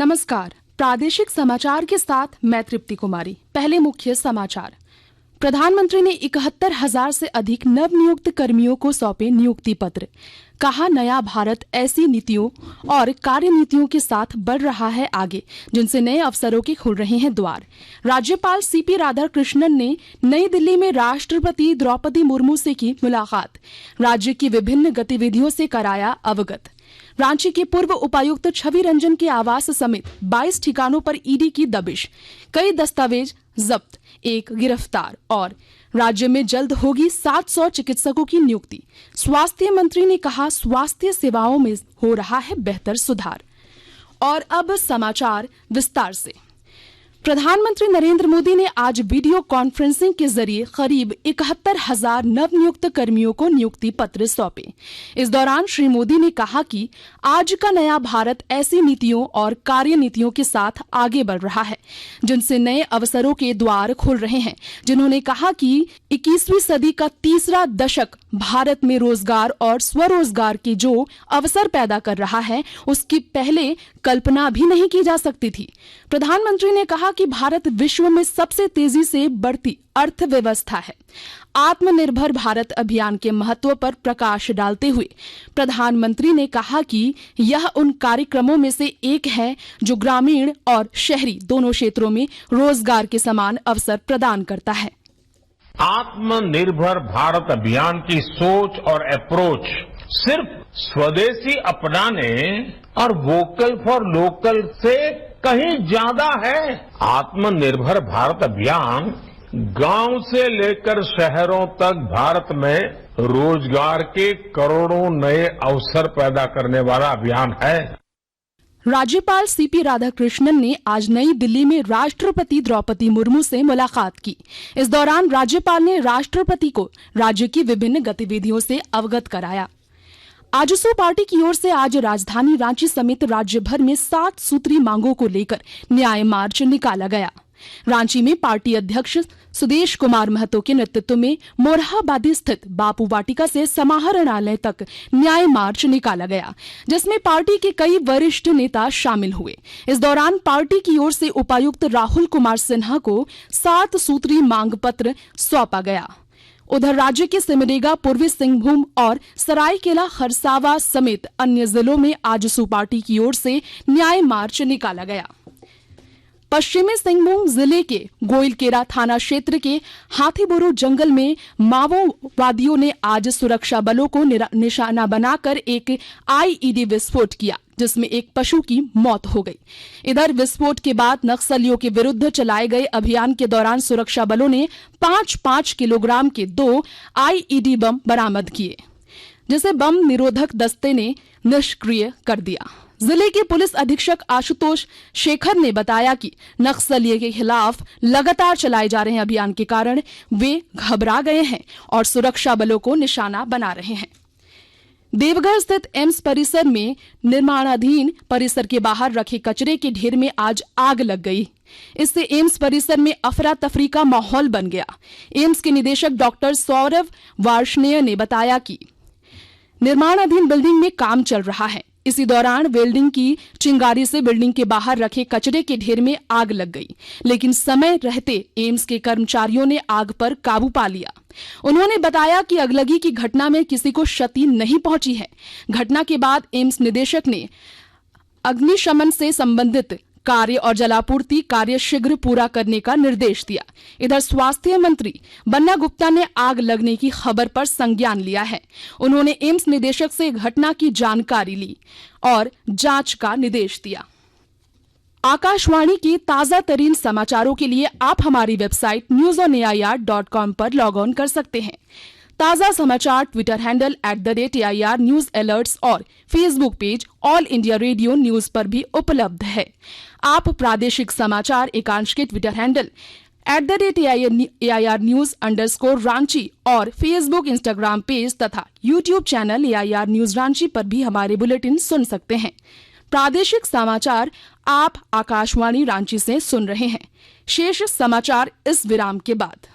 नमस्कार, प्रादेशिक समाचार के साथ मैं तृप्ति कुमारी। पहले मुख्य समाचार। प्रधानमंत्री ने 71,000 से अधिक नवनियुक्त कर्मियों को सौंपे नियुक्ति पत्र। कहा, नया भारत ऐसी नीतियों और कार्यनीतियों के साथ बढ़ रहा है आगे, जिनसे नए अवसरों के खुल रहे हैं द्वार। राज्यपाल सीपी राधाकृष्णन ने नई दिल्ली में राष्ट्रपति द्रौपदी मुर्मू से की मुलाकात। राज्य की विभिन्न गतिविधियों से कराया अवगत। रांची के पूर्व उपायुक्त छवि रंजन के आवास समेत 22 ठिकानों पर ईडी की दबिश, कई दस्तावेज जब्त, एक गिरफ्तार। और राज्य में जल्द होगी 700 चिकित्सकों की नियुक्ति। स्वास्थ्य मंत्री ने कहा, स्वास्थ्य सेवाओं में हो रहा है बेहतर सुधार। और अब समाचार विस्तार से। प्रधानमंत्री नरेंद्र मोदी ने आज वीडियो कॉन्फ्रेंसिंग के जरिए करीब 71,000 नवनियुक्त कर्मियों को नियुक्ति पत्र सौंपे। इस दौरान श्री मोदी ने कहा कि आज का नया भारत ऐसी नीतियों और कार्यनीतियों के साथ आगे बढ़ रहा है, जिनसे नए अवसरों के द्वार खुल रहे हैं। जिन्होंने कहा कि 21वीं सदी का तीसरा दशक भारत में रोजगार और स्वरोजगार के जो अवसर पैदा कर रहा है, उसकी पहले कल्पना भी नहीं की जा सकती थी। प्रधानमंत्री ने कहा कि भारत विश्व में सबसे तेजी से बढ़ती अर्थव्यवस्था है। आत्मनिर्भर भारत अभियान के महत्व पर प्रकाश डालते हुए प्रधानमंत्री ने कहा कि यह उन कार्यक्रमों में से एक है जो ग्रामीण और शहरी दोनों क्षेत्रों में रोजगार के समान अवसर प्रदान करता है। आत्मनिर्भर भारत अभियान की सोच और अप्रोच सिर्फ स्वदेशी अपनाने और वोकल फॉर लोकल से कहीं ज्यादा है। आत्मनिर्भर भारत अभियान गांव से लेकर शहरों तक भारत में रोजगार के करोड़ों नए अवसर पैदा करने वाला अभियान है। राज्यपाल सीपी राधाकृष्णन ने आज नई दिल्ली में राष्ट्रपति द्रौपदी मुर्मू से मुलाकात की। इस दौरान राज्यपाल ने राष्ट्रपति को राज्य की विभिन्न गतिविधियों से अवगत कराया। आजसू पार्टी की ओर से आज राजधानी रांची समेत राज्य भर में 7 सूत्री मांगों को लेकर न्याय मार्च निकाला गया। रांची में पार्टी अध्यक्ष सुदेश कुमार महतो के नेतृत्व में मोरहाबादी स्थित बापू वाटिका से समाहरणालय तक न्याय मार्च निकाला गया, जिसमें पार्टी के कई वरिष्ठ नेता शामिल हुए। इस दौरान पार्टी की ओर से उपायुक्त राहुल कुमार सिन्हा को 7 सूत्री मांग पत्र सौंपा गया। उधर राज्य के सिमडेगा, पूर्वी सिंहभूम और सरायकेला खरसावा समेत अन्य जिलों में आजसू पार्टी की ओर से न्याय मार्च निकाला गया। पश्चिमी सिंहभूम जिले के गोइलकेरा थाना क्षेत्र के हाथीबुरु जंगल में माओवादियों ने आज सुरक्षा बलों को निशाना बनाकर एक आईईडी विस्फोट किया, जिसमें एक पशु की मौत हो गई। इधर विस्फोट के बाद नक्सलियों के विरुद्ध चलाए गए अभियान के दौरान सुरक्षा बलों ने 5-5 किलोग्राम के 2 आईईडी बम बरामद किए, जिसे बम निरोधक दस्ते ने निष्क्रिय कर दिया। जिले के पुलिस अधीक्षक आशुतोष शेखर ने बताया कि नक्सलियों के खिलाफ लगातार चलाए जा रहे अभियान के कारण वे घबरा गए हैं और सुरक्षा बलों को निशाना बना रहे हैं। देवघर स्थित एम्स परिसर में निर्माणाधीन परिसर के बाहर रखे कचरे के ढेर में आज आग लग गई। इससे एम्स परिसर में अफरा तफरी का माहौल बन गया। एम्स के निदेशक डॉक्टर सौरभ वार्ष्णेय ने बताया कि निर्माणाधीन बिल्डिंग में काम चल रहा है। इसी दौरान वेल्डिंग की चिंगारी से बिल्डिंग के बाहर रखे कचरे के ढेर में आग लग गई, लेकिन समय रहते एम्स के कर्मचारियों ने आग पर काबू पा लिया। उन्होंने बताया कि अगलगी की घटना में किसी को क्षति नहीं पहुंची है। घटना के बाद एम्स निदेशक ने अग्निशमन से संबंधित कार्य और जलापूर्ति कार्य शीघ्र पूरा करने का निर्देश दिया। इधर स्वास्थ्य मंत्री बन्ना गुप्ता ने आग लगने की खबर पर संज्ञान लिया है। उन्होंने एम्स निदेशक से घटना की जानकारी ली और जांच का निर्देश दिया। आकाशवाणी के ताजा तरीन समाचारों के लिए आप हमारी वेबसाइट newsonair.com पर लॉग ऑन कर सकते हैं। ताजा समाचार Twitter handle @AIR news alerts और Facebook page All India Radio news पर भी उपलब्ध है। आप प्रादेशिक समाचार एकांश के Twitter handle @AIR news _Ranchi और फेसबुक, इंस्टाग्राम पेज तथा YouTube channel AIR news Ranchi पर भी हमारे बुलेटिन सुन सकते हैं। प्रादेशिक समाचार आप आकाशवाणी रांची से सुन रहे हैं। शेष समाचार इस विराम के बाद।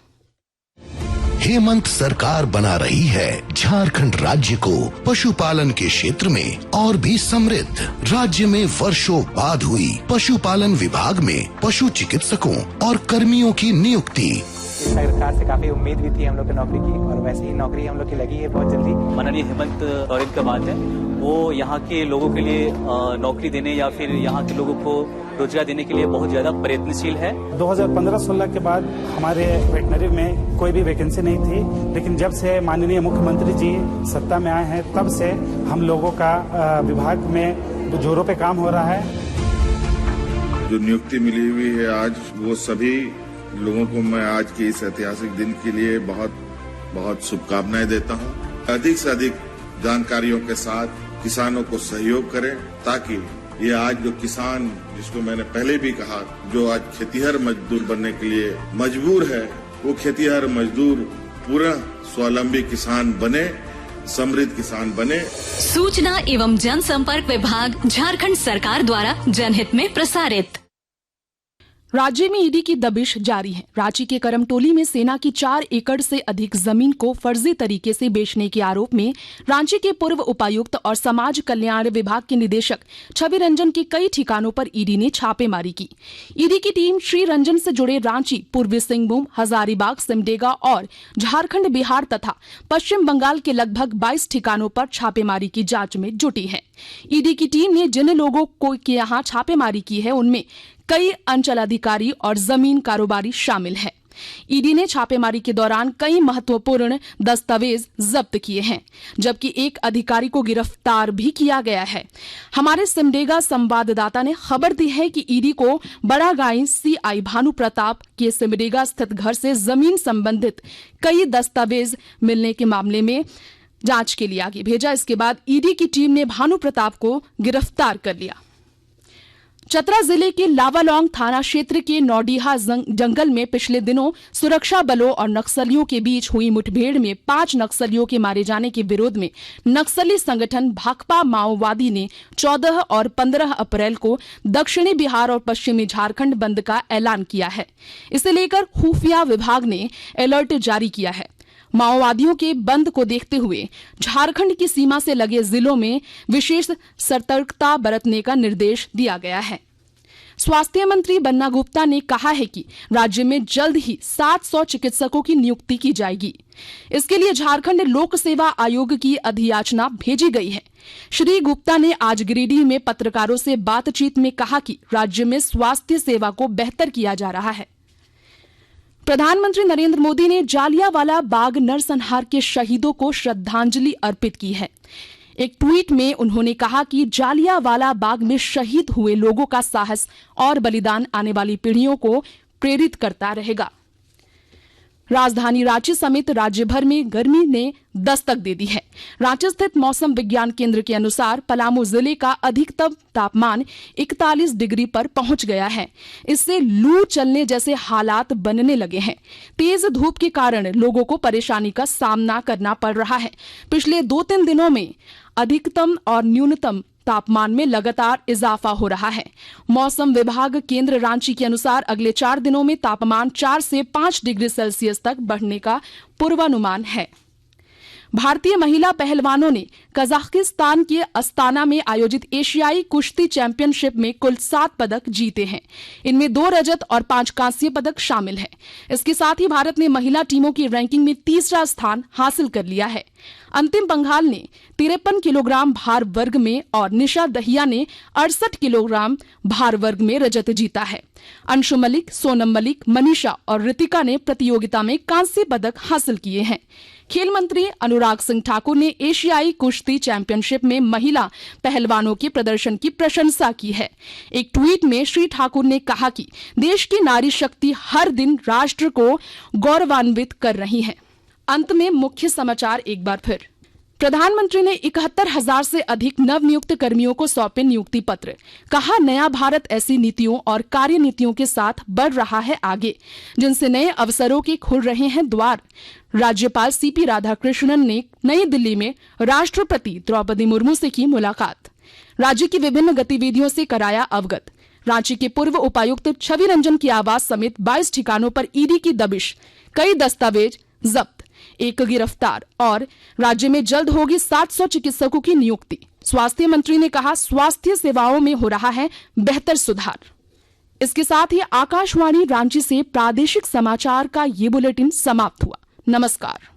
हेमंत सरकार बना रही है झारखंड राज्य को पशुपालन के क्षेत्र में और भी समृद्ध। राज्य में वर्षों बाद हुई पशुपालन विभाग में पशु चिकित्सकों और कर्मियों की नियुक्ति। सरकार से काफी उम्मीद भी थी हम लोग की नौकरी की, और वैसे ही नौकरी हम लोग की लगी है बहुत जल्दी। माननीय हेमंत सोरेन का बात है, वो यहाँ के लोगों के लिए नौकरी देने या फिर यहाँ के लोगों को रोजगार देने के लिए बहुत ज्यादा प्रयत्नशील है। 2015-16 के बाद हमारे वेटनरी में कोई भी वैकेंसी नहीं थी, लेकिन जब से माननीय मुख्यमंत्री जी सत्ता में आए हैं तब से हम लोगों का विभाग में जोरों पे काम हो रहा है। जो नियुक्ति मिली हुई है आज, वो सभी लोगों को मैं आज के इस ऐतिहासिक दिन के लिए बहुत बहुत शुभकामनाएं देता हूं। अधिक से अधिक जानकारियों के साथ किसानों को सहयोग करें, ताकि ये आज जो किसान, जिसको मैंने पहले भी कहा, जो आज खेतीहर मजदूर बनने के लिए मजबूर है, वो खेतीहर मजदूर पूरा स्वावलंबी किसान बने, समृद्ध किसान बने। सूचना एवं जनसंपर्क विभाग झारखंड सरकार द्वारा जनहित में प्रसारित। राज्य में ईडी की दबिश जारी है। रांची के करमटोली में सेना की 4 एकड़ से अधिक जमीन को फर्जी तरीके से बेचने के आरोप में रांची के पूर्व उपायुक्त और समाज कल्याण विभाग के निदेशक छवि रंजन के कई ठिकानों पर ईडी ने छापेमारी की। ईडी की टीम श्री रंजन से जुड़े रांची, पूर्वी सिंहभूम, हजारीबाग, सिमडेगा और झारखंड, बिहार तथा पश्चिम बंगाल के लगभग 22 ठिकानों पर छापेमारी की जांच में जुटी है। ईडी की टीम ने जिन लोगों को के यहाँ छापेमारी की है, उनमें कई अंचलाधिकारी और जमीन कारोबारी शामिल हैं। ईडी ने छापेमारी के दौरान कई महत्वपूर्ण दस्तावेज जब्त किए हैं, जबकि एक अधिकारी को गिरफ्तार भी किया गया है। हमारे सिमडेगा संवाददाता ने खबर दी है कि ईडी को बड़ागाई सीआई भानु प्रताप के सिमडेगा स्थित घर से जमीन संबंधित कई दस्तावेज मिलने के मामले में जांच के लिए आगे भेजा। इसके बाद ईडी की टीम ने भानु प्रताप को गिरफ्तार कर लिया। चतरा जिले के लावालौंग थाना क्षेत्र के नौडीहा जंगल में पिछले दिनों सुरक्षा बलों और नक्सलियों के बीच हुई मुठभेड़ में 5 नक्सलियों के मारे जाने के विरोध में नक्सली संगठन भाकपा माओवादी ने 14 और 15 अप्रैल को दक्षिणी बिहार और पश्चिमी झारखंड बंद का ऐलान किया है। इसे लेकर खुफिया विभाग ने अलर्ट जारी किया है। माओवादियों के बंद को देखते हुए झारखंड की सीमा से लगे जिलों में विशेष सतर्कता बरतने का निर्देश दिया गया है। स्वास्थ्य मंत्री बन्ना गुप्ता ने कहा है कि राज्य में जल्द ही 700 चिकित्सकों की नियुक्ति की जाएगी। इसके लिए झारखंड लोक सेवा आयोग की अधियाचना भेजी गई है। श्री गुप्ता ने आज गिरिडीह में पत्रकारों से बातचीत में कहा कि राज्य में स्वास्थ्य सेवा को बेहतर किया जा रहा है। प्रधानमंत्री नरेंद्र मोदी ने जालियांवाला बाग नरसंहार के शहीदों को श्रद्धांजलि अर्पित की है। एक ट्वीट में उन्होंने कहा कि जालियांवाला बाग में शहीद हुए लोगों का साहस और बलिदान आने वाली पीढ़ियों को प्रेरित करता रहेगा। राजधानी रांची समेत राज्य भर में गर्मी ने दस्तक दे दी है। रांची स्थित मौसम विज्ञान केंद्र के अनुसार पलामू जिले का अधिकतम तापमान 41 डिग्री पर पहुंच गया है। इससे लू चलने जैसे हालात बनने लगे हैं। तेज धूप के कारण लोगों को परेशानी का सामना करना पड़ रहा है। पिछले 2-3 दिनों में अधिकतम और न्यूनतम तापमान में लगातार इजाफा हो रहा है। मौसम विभाग केंद्र रांची के अनुसार अगले 4 दिनों में तापमान 4 से 5 डिग्री सेल्सियस तक बढ़ने का पूर्वानुमान है। भारतीय महिला पहलवानों ने कजाकिस्तान के अस्ताना में आयोजित एशियाई कुश्ती चैंपियनशिप में कुल 7 पदक जीते हैं। इनमें 2 रजत और 5 कांस्य पदक शामिल हैं। इसके साथ ही भारत ने महिला टीमों की रैंकिंग में 3रा स्थान हासिल कर लिया है। अंतिम पंघाल ने 53 किलोग्राम भार वर्ग में और निशा दहिया ने 68 किलोग्राम भार वर्ग में रजत जीता है। अंशु मलिक, सोनम मलिक, मनीषा और रितिका ने प्रतियोगिता में कांस्य पदक हासिल किए हैं। खेल मंत्री अनुराग सिंह ठाकुर ने एशियाई कुश्ती चैंपियनशिप में महिला पहलवानों के प्रदर्शन की प्रशंसा की है। एक ट्वीट में श्री ठाकुर ने कहा कि देश की नारी शक्ति हर दिन राष्ट्र को गौरवान्वित कर रही है। अंत में मुख्य समाचार एक बार फिर। प्रधानमंत्री ने 71,000 से अधिक नवनियुक्त कर्मियों को सौंपे नियुक्ति पत्र। कहा, नया भारत ऐसी नीतियों और कार्य नीतियों के साथ बढ़ रहा है आगे, जिनसे नए अवसरों के खुल रहे हैं द्वार। राज्यपाल सीपी राधाकृष्णन ने नई दिल्ली में राष्ट्रपति द्रौपदी मुर्मू से की मुलाकात। राज्य की विभिन्न गतिविधियों से कराया अवगत। रांची के पूर्व उपायुक्त छवि रंजन की आवास समेत 22 ठिकानों पर ईडी की दबिश, कई दस्तावेज जब्त। एक गिरफ्तार और राज्य में जल्द होगी 700 चिकित्सकों की नियुक्ति। स्वास्थ्य मंत्री ने कहा, स्वास्थ्य सेवाओं में हो रहा है बेहतर सुधार। इसके साथ ही आकाशवाणी रांची से प्रादेशिक समाचार का ये बुलेटिन समाप्त हुआ। नमस्कार।